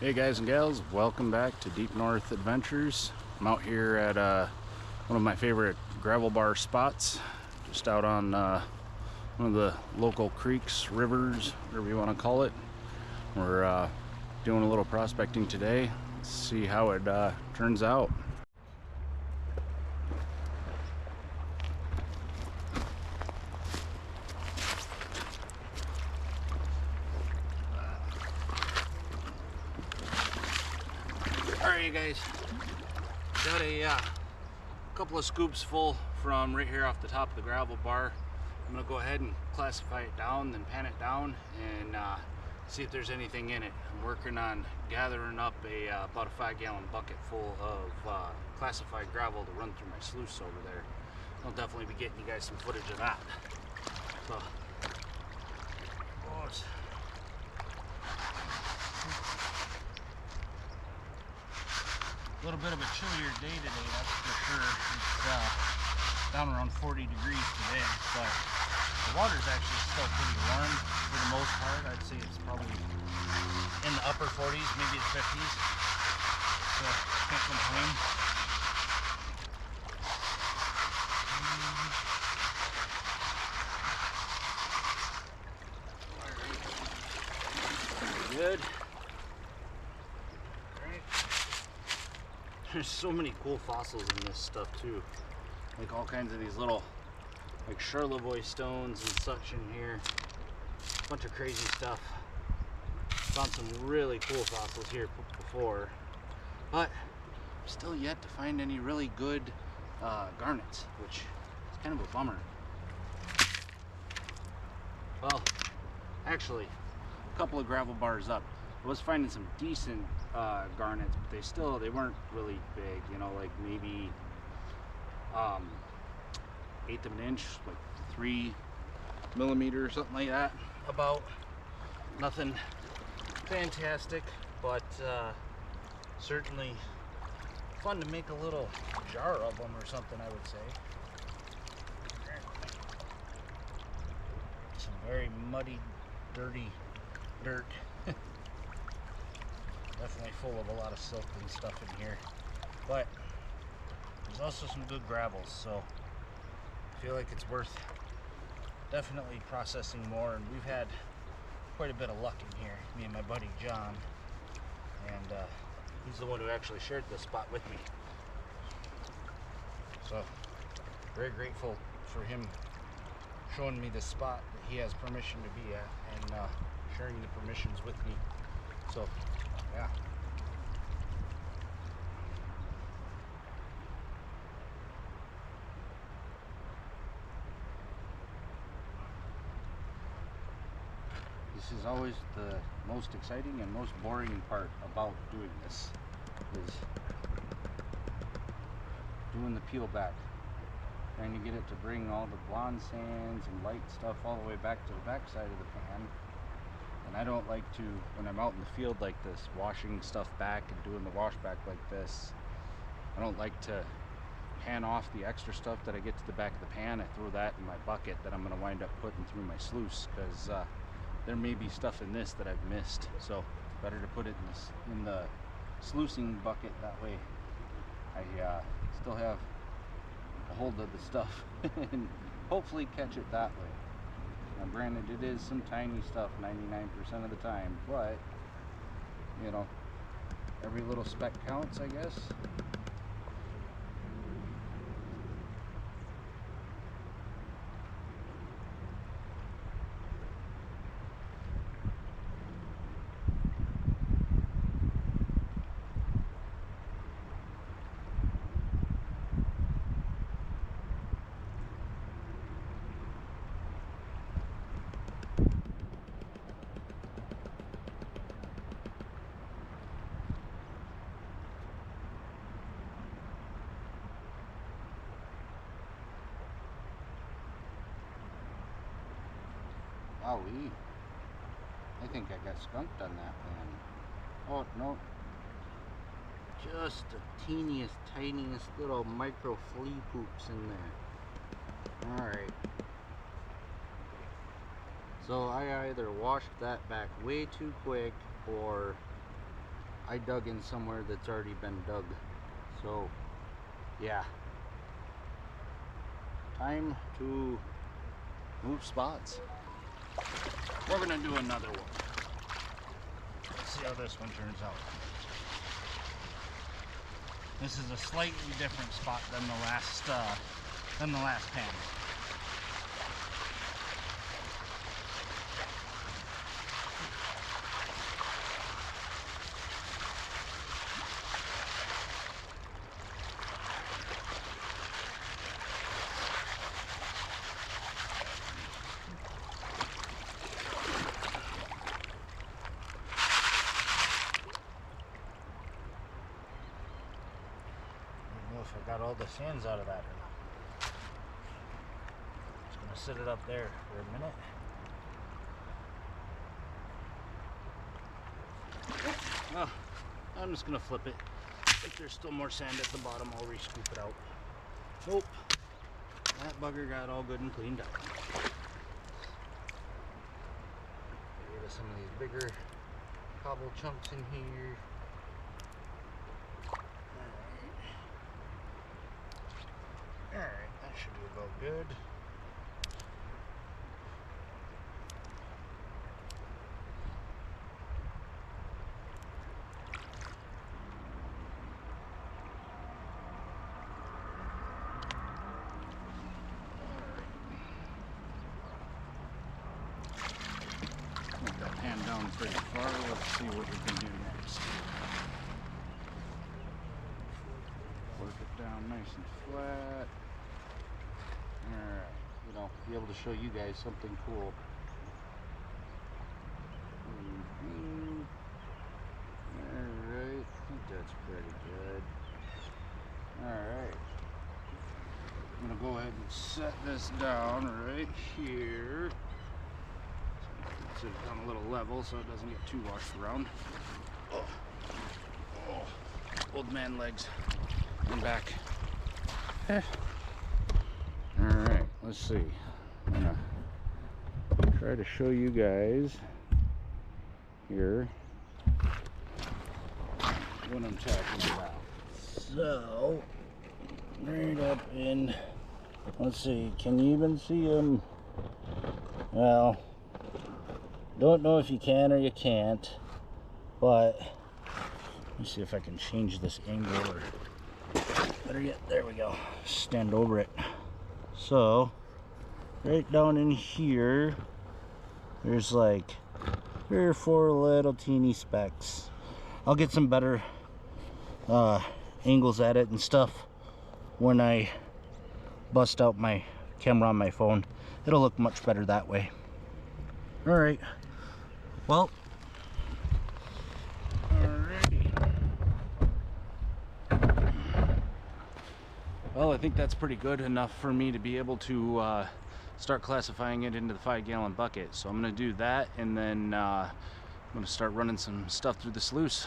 Hey guys and gals, welcome back to Deep North Adventures. I'm out here at one of my favorite gravel bar spots, just out on one of the local creeks, rivers, whatever you want to call it. We're doing a little prospecting today. Let's see how it turns out. Alright you guys, got a couple of scoops full from right here off the top of the gravel bar. I'm going to go ahead and classify it down, then pan it down, and see if there's anything in it. I'm working on gathering up about a 5-gallon bucket full of classified gravel to run through my sluice over there. I'll definitely be getting you guys some footage of that. So, a little bit of a chillier day today, that's for sure. It's down around 40 degrees today, but the water's actually still pretty warm for the most part. I'd say it's probably in the upper 40s, maybe the 50s. So can't complain. Pretty good. There's so many cool fossils in this stuff too, like all kinds of these little like Charlevoix stones and such in here. A bunch of crazy stuff. Found some really cool fossils here before, but still yet to find any really good garnets, which is kind of a bummer. Well, actually, a couple of gravel bars up, I was finding some decent garnets, but they weren't really big, you know, like maybe 1/8 of an inch, like 3 millimeter or something like that. About nothing fantastic, but certainly fun to make a little jar of them or something, I would say. Some very muddy, dirty dirt. Definitely full of a lot of silt and stuff in here, but there's also some good gravels, so I feel like it's worth definitely processing more. And we've had quite a bit of luck in here, me and my buddy John, and he's the one who actually shared this spot with me, so very grateful for him showing me this spot that he has permission to be at, and sharing the permissions with me. So yeah. This is always the most exciting and most boring part about doing this, is doing the peel back. Trying to get it to bring all the blonde sands and light stuff all the way back to the back side of the pan. And I don't like to, when I'm out in the field like this, washing stuff back and doing the wash back like this, I don't like to pan off the extra stuff that I get to the back of the pan. I throw that in my bucket that I'm going to wind up putting through my sluice, because there may be stuff in this that I've missed. So it's better to put it in the sluicing bucket. That way I still have a hold of the stuff and hopefully catch it that way. Now granted, it is some tiny stuff 99% of the time, but you know, every little speck counts, I guess. Wowee. I think I got skunked on that one. Oh, no. Just the teeniest, tiniest little micro flea poops in there. Alright. So I either washed that back way too quick, or I dug in somewhere that's already been dug. So yeah, time to move spots. We're gonna do another one. Let's see how this one turns out. This is a slightly different spot than the last pan. If I got all the sands out of that or not. Just gonna sit it up there for a minute. Oh, I'm just gonna flip it. If there's still more sand at the bottom, I'll re-scoop it out. Nope, that bugger got all good and cleaned up. Get rid of some of these bigger cobble chunks in here. Alright, that should be about good. Put that pan down pretty far. Let's see what we can do next. Work it down nice and flat. Alright, you know, be able to show you guys something cool. Alright, I think that's pretty good. Alright. I'm gonna go ahead and set this down right here. Sit it down a little level so it doesn't get too washed around. Oh. Old man legs. And back. Alright, let's see. I'm gonna try to show you guys here what I'm talking about. So, right up in, let's see, can you even see him? Well, don't know if you can or you can't, but let me see if I can change this angle or better yet, there we go, stand over it. So right down in here there's like 3 or 4 little teeny specks. I'll get some better angles at it and stuff when I bust out my camera on my phone. It'll look much better that way. All right, well, well, I think that's pretty good enough for me to be able to start classifying it into the 5-gallon bucket. So I'm going to do that, and then I'm going to start running some stuff through the sluice.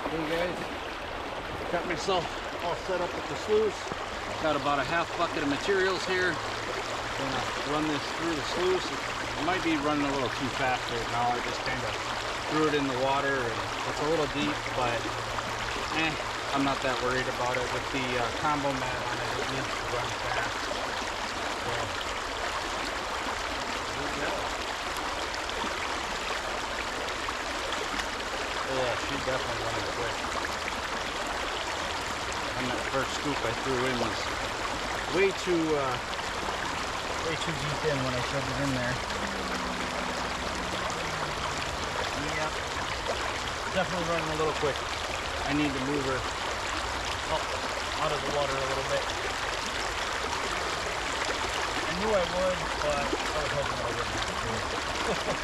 Hey guys, got myself all set up with the sluice. Got about a half bucket of materials here. Gonna run this through the sluice. It might be running a little too fast right now. I just kind of threw it in the water, and it's a little deep, but I'm not that worried about it. With the combo mat on it, it needs to run fast. So, yeah, she's definitely running quick. And that first scoop I threw in was way too deep in when I shoved it in there. Yep, definitely running a little quick. I need to move her out of the water a little bit. I knew I would, but I was hoping I wouldn't have to do it.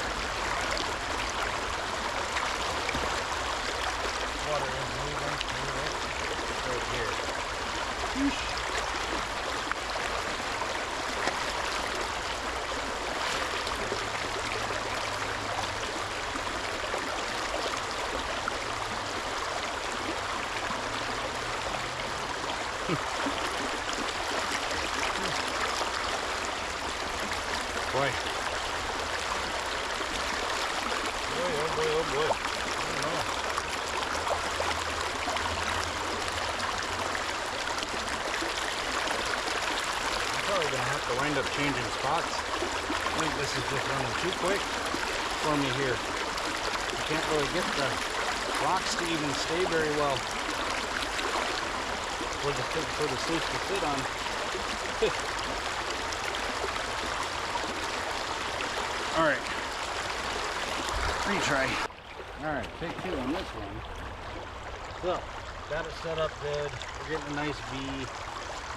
Water is moving right here. Whoosh. Boy. Oh boy, oh boy. I don't know. to wind up changing spots. I think this is just running too quick for me here. I can't really get the rocks to even stay very well for the sluice to sit on. All right, retry. All right, take two on this one. So, got it set up good. We're getting a nice V.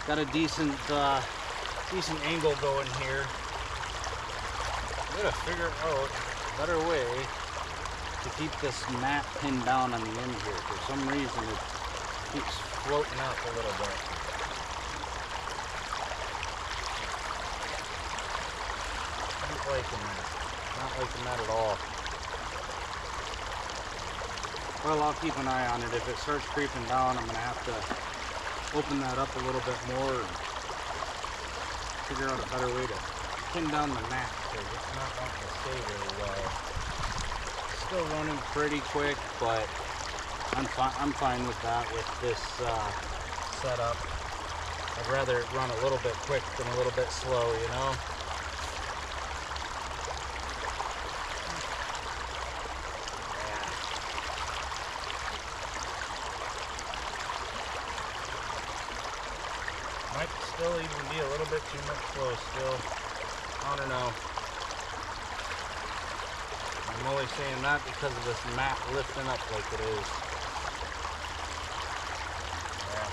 Got a decent angle going here. I'm gonna figure out a better way to keep this mat pinned down on the end here. For some reason, it keeps floating up a little bit. Not liking that. Not liking that at all. Well, I'll keep an eye on it. If it starts creeping down, I'm gonna have to open that up a little bit more and figure out a better way to pin down the mat because it's not wanting to stay very well. Still running pretty quick, but I'm fine with that with this setup. I'd rather it run a little bit quick than a little bit slow, you know? Might still even be a little bit too much flow still. I don't know. I'm only saying that because of this mat lifting up like it is. Yeah.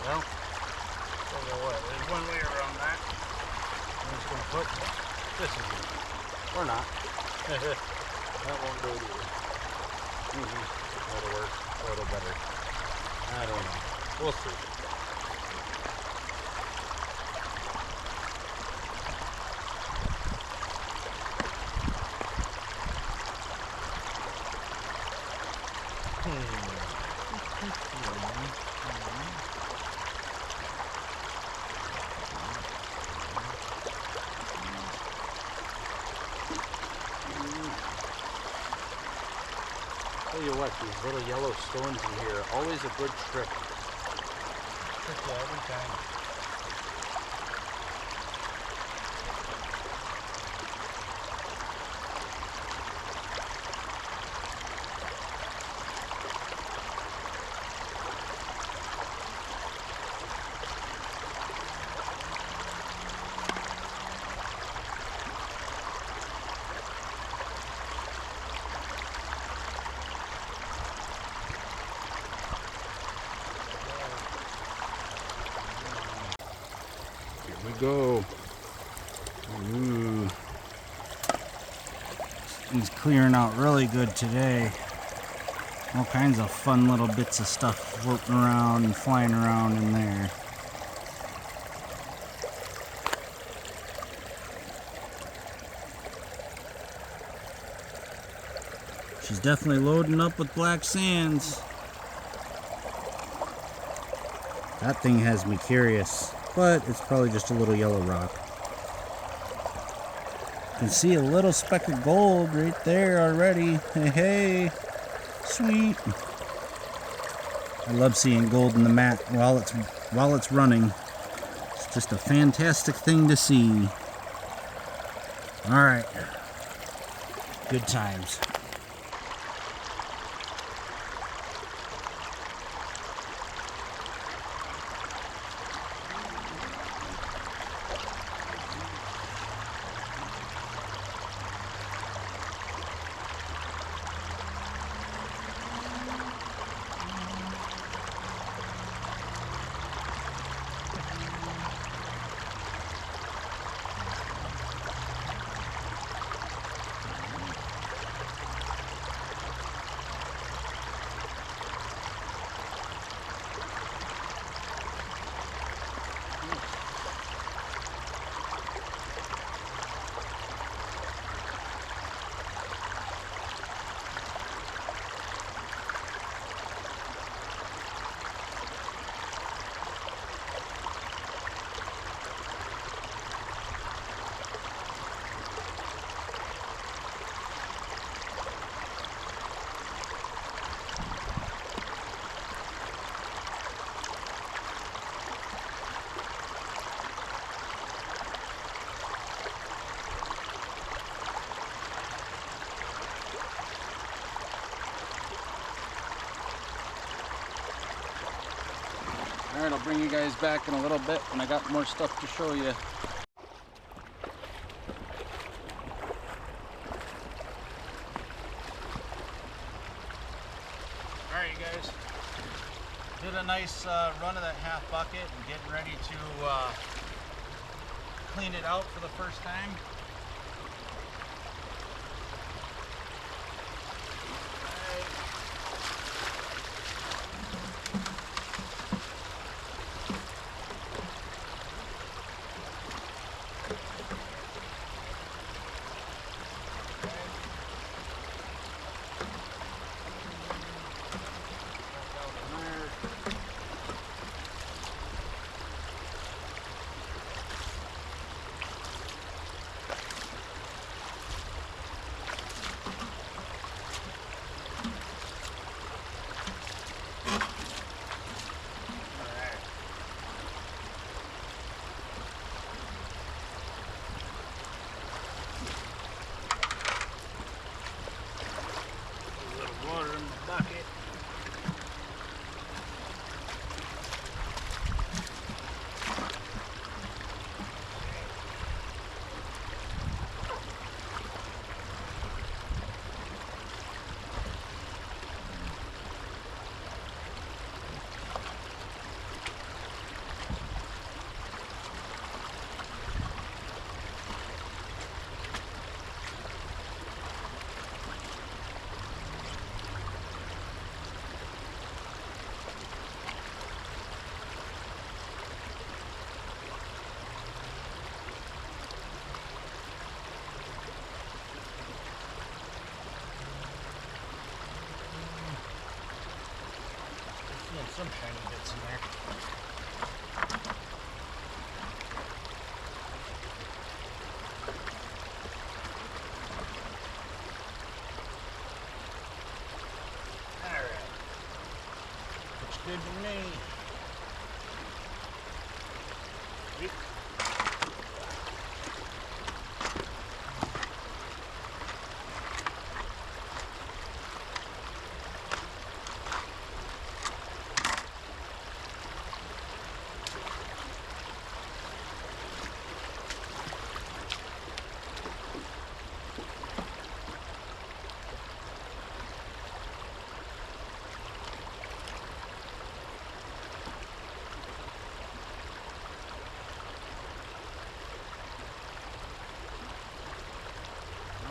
Well, tell you what, there's one way around that. I'm just going to put this in here. Or not. That won't do it either. That'll work a little better. I don't know. We'll see. Tell you what, these little yellow stones in here are always a good trick. Trick you every time. Here we go. Ooh. He's clearing out really good today. All kinds of fun little bits of stuff floating around and flying around in there. She's definitely loading up with black sands. That thing has me curious, but it's probably just a little yellow rock. You can see a little speck of gold right there already. Hey, hey, sweet. I love seeing gold in the mat while it's running. It's just a fantastic thing to see. All right, good times. bring you guys back in a little bit when I got more stuff to show you. Alright, you guys. Did a nice run of that half bucket and getting ready to clean it out for the first time. Some shiny bits in there. Alright. Looks good to me. Yep.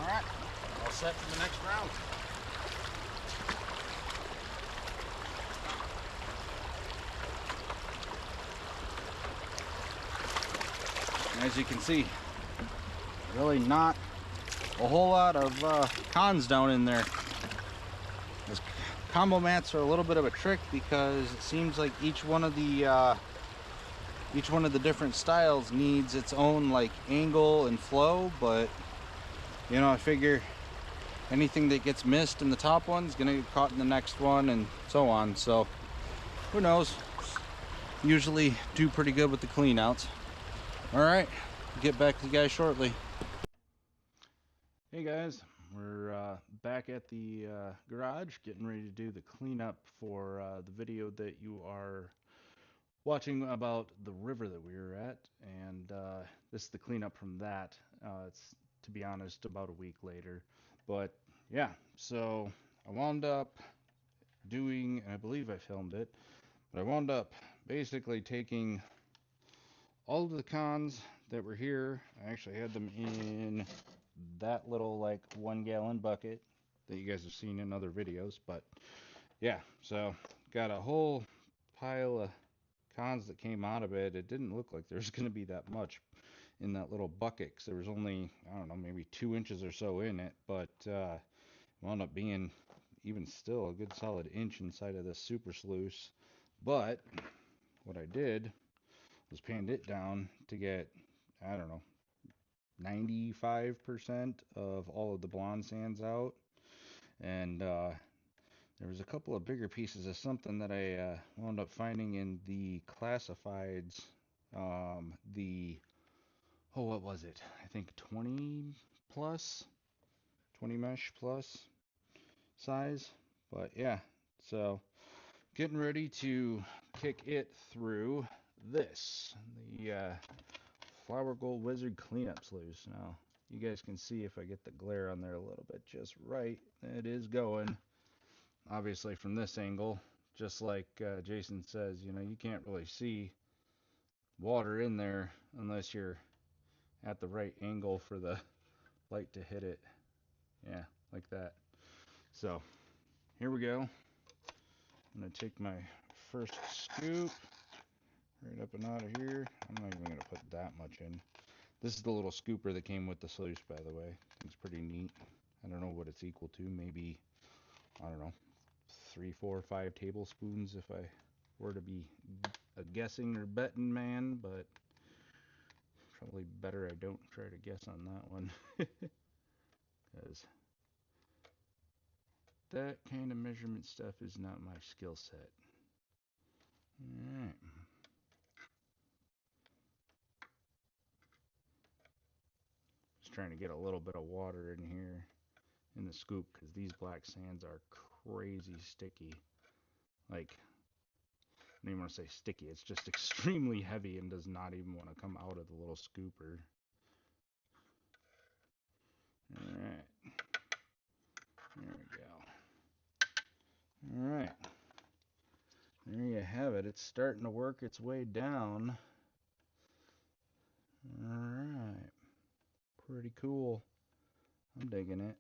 Alright, all set for the next round. As you can see, really not a whole lot of cons down in there. Those combo mats are a little bit of a trick because it seems like each one of the different styles needs its own like angle and flow, but you know, I figure anything that gets missed in the top one is gonna get caught in the next one and so on. So who knows? Usually do pretty good with the clean outs. Alright, get back to you guys shortly. Hey guys, we're back at the garage getting ready to do the cleanup for the video that you are watching about the river that we were at, and this is the cleanup from that. It's, to be honest, about a week later, but yeah, so I wound up doing, and I believe I filmed it, but I wound up basically taking all of the cons that were here. I actually had them in that little like 1 gallon bucket that you guys have seen in other videos, but yeah, so got a whole pile of cons that came out of it. It didn't look like there's going to be that much in that little bucket because there was only, I don't know, maybe 2 inches or so in it, but wound up being even still a good solid inch inside of this super sluice. But what I did was panned it down to get, I don't know, 95% of all of the blonde sands out, and there was a couple of bigger pieces of something that I wound up finding in the classifieds, what was it? I think 20 plus, 20 mesh plus size. But yeah, so Getting ready to kick it through this, the Flower Gold Wizard cleanup sluice. Now, you guys can see if I get the glare on there a little bit just right. It is going. Obviously, from this angle, just like Jason says, you know, you can't really see water in there unless you're at the right angle for the light to hit it. Yeah, like that. So, here we go. I'm going to take my first scoop right up and out of here. I'm not even going to put that much in. This is the little scooper that came with the sluice, by the way. It's pretty neat. I don't know what it's equal to. Maybe, I don't know, 3, 4, 5 tablespoons if I were to be a guessing or betting man, but probably better I don't try to guess on that one. Because that kind of measurement stuff is not my skill set. Alright. Just trying to get a little bit of water in here in the scoop because these black sands are crazy sticky. Like, I don't even want to say sticky, it's just extremely heavy and does not even want to come out of the little scooper. Alright. There we go. Alright. There you have it. It's starting to work its way down. Alright. Pretty cool. I'm digging it.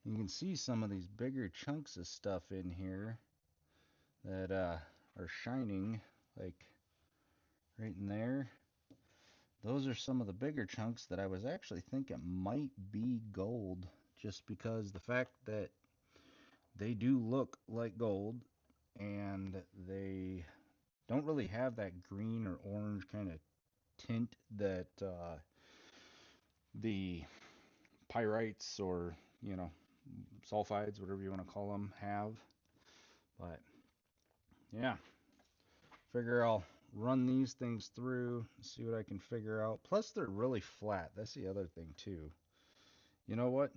You can see some of these bigger chunks of stuff in here that are shining, like right in there. Those are some of the bigger chunks that I was actually thinking might be gold, just because the fact that they do look like gold and they don't really have that green or orange kind of tint that the pyrites or, you know, sulfides, whatever you want to call them, have. But yeah, figure I'll run these things through, see what I can figure out. Plus, they're really flat. That's the other thing, too. You know what?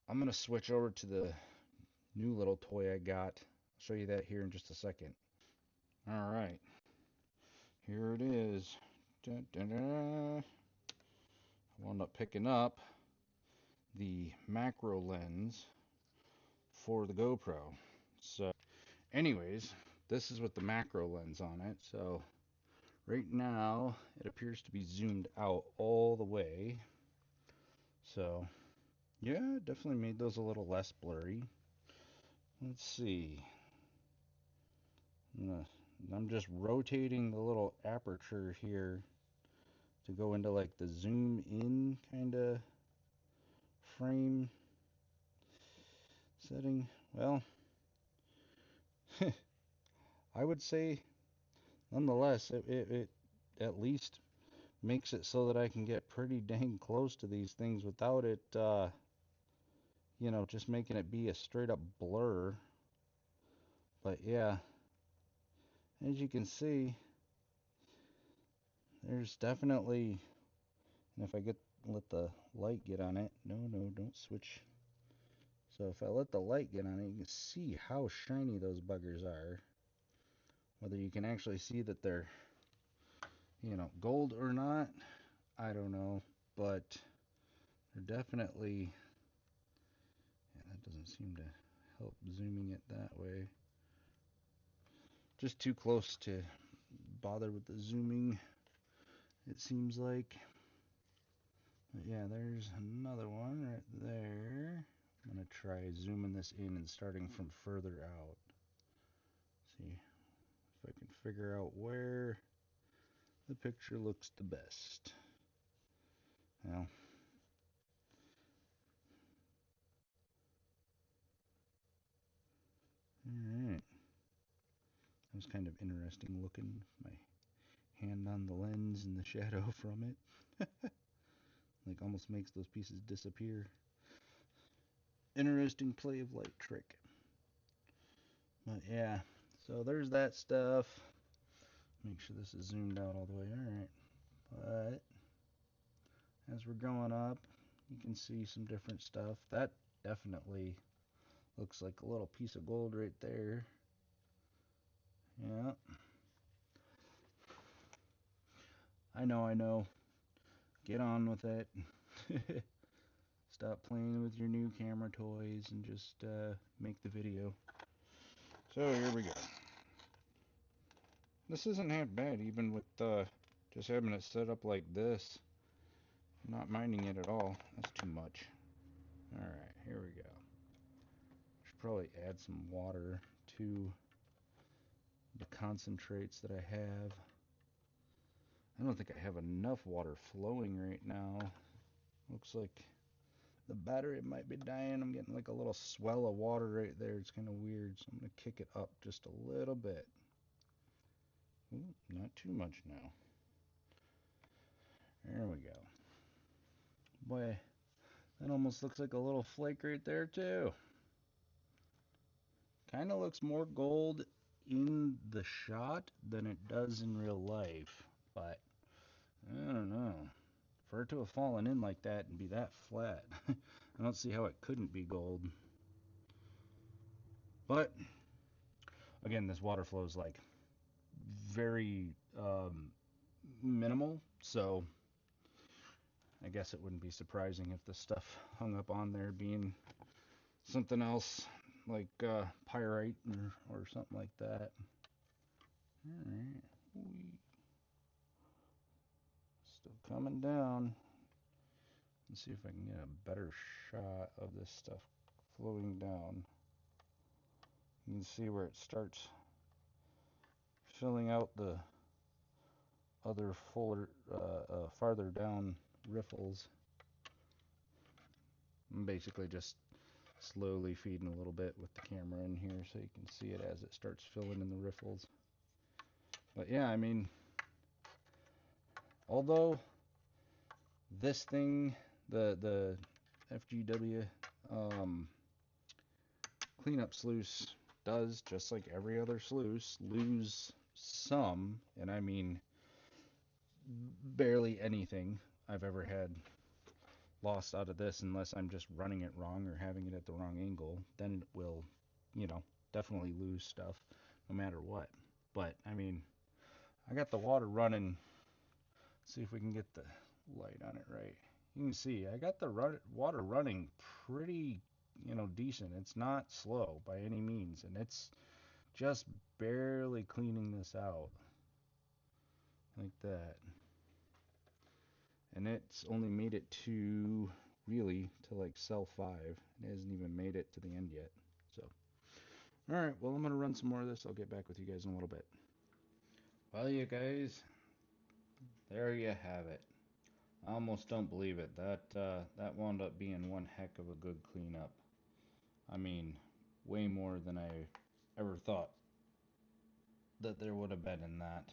I'm going to switch over to the new little toy I got. I'll show you that here in just a second. All right. Here it is. Dun, dun, dun. I wound up picking up the macro lens for the GoPro. So, anyways, this is with the macro lens on it. So, right now, it appears to be zoomed out all the way. So, yeah, definitely made those a little less blurry. Let's see. I'm just rotating the little aperture here to go into like the zoom in kind of frame setting. Well, I would say nonetheless it at least makes it so that I can get pretty dang close to these things without it just making it be a straight up blur. But yeah, as you can see, there's definitely, and if I let the light get on it, no, don't switch. So if I let the light get on it, you can see how shiny those buggers are. Whether you can actually see that they're, gold or not, I don't know. But they're definitely, yeah, that doesn't seem to help zooming it that way. Just too close to bother with the zooming, it seems like. But yeah, there's another one right there. I'm going to try zooming this in and starting from further out. See if I can figure out where the picture looks the best. Well, alright. That was kind of interesting looking. My hand on the lens and the shadow from it. Like almost makes those pieces disappear. Interesting play of light trick. But yeah, so there's that stuff. Make sure this is zoomed out all the way. Alright. But as we're going up, you can see some different stuff. That definitely Looks like a little piece of gold right there. Yeah. I know. Get on with it. Stop playing with your new camera toys and just make the video. So here we go. This isn't half bad, even with just having it set up like this. I'm not minding it at all. That's too much. Alright, here we go. Should probably add some water to the concentrates that I have. I don't think I have enough water flowing right now. Looks like the battery might be dying. I'm getting like a little swell of water right there. It's kind of weird, so I'm going to kick it up just a little bit. Ooh, not too much now. There we go. Boy, that almost looks like a little flake right there too. Kind of looks more gold in the shot than it does in real life, but I don't know. For it to have fallen in like that and be that flat, I don't see how it couldn't be gold. But again, this water flow is like very minimal, so I guess it wouldn't be surprising if the stuff hung up on there being something else like pyrite or something like that. Alright, still coming down. Let's see if I can get a better shot of this stuff flowing down. You can see where it starts filling out the other farther down riffles. I'm basically just slowly feeding a little bit with the camera in here so you can see it as it starts filling in the riffles. But yeah, I mean, although this thing, the FGW cleanup sluice does, just like every other sluice, lose some, and I mean barely anything I've ever had lost out of this, unless I'm just running it wrong or having it at the wrong angle. Then it will, you know, definitely lose stuff no matter what. But I mean, I got the water running. Let's see if we can get the light on it right. You can see I got the water running pretty, decent. It's not slow by any means, and it's just barely cleaning this out like that. And it's only made it to like cell 5. It hasn't even made it to the end yet. So, alright, well, I'm going to run some more of this. I'll get back with you guys in a little bit. Well, you guys, there you have it. I almost don't believe it. That wound up being one heck of a good cleanup. I mean, way more than I ever thought that there would have been in that.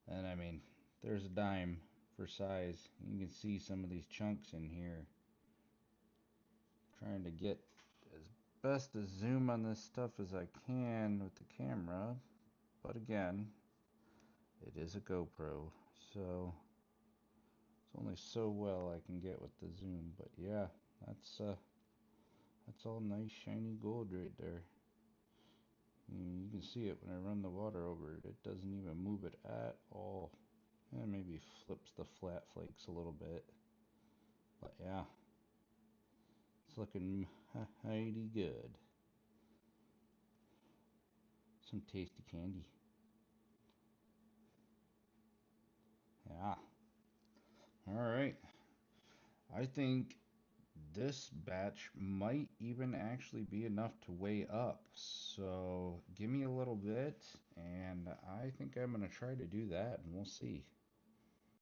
And I mean, there's a dime for size. You can see some of these chunks in here. Trying to get as best a zoom on this stuff as I can with the camera. But again, it is a GoPro, so it's only so well I can get with the zoom. But yeah, that's all nice shiny gold right there. You can see it when I run the water over it. It doesn't even move it at all. And maybe flips the flat flakes a little bit. But yeah, it's looking mighty good. Some tasty candy. Yeah. Alright. I think this batch might even actually be enough to weigh up. So give me a little bit, and I think I'm going to try to do that, and we'll see.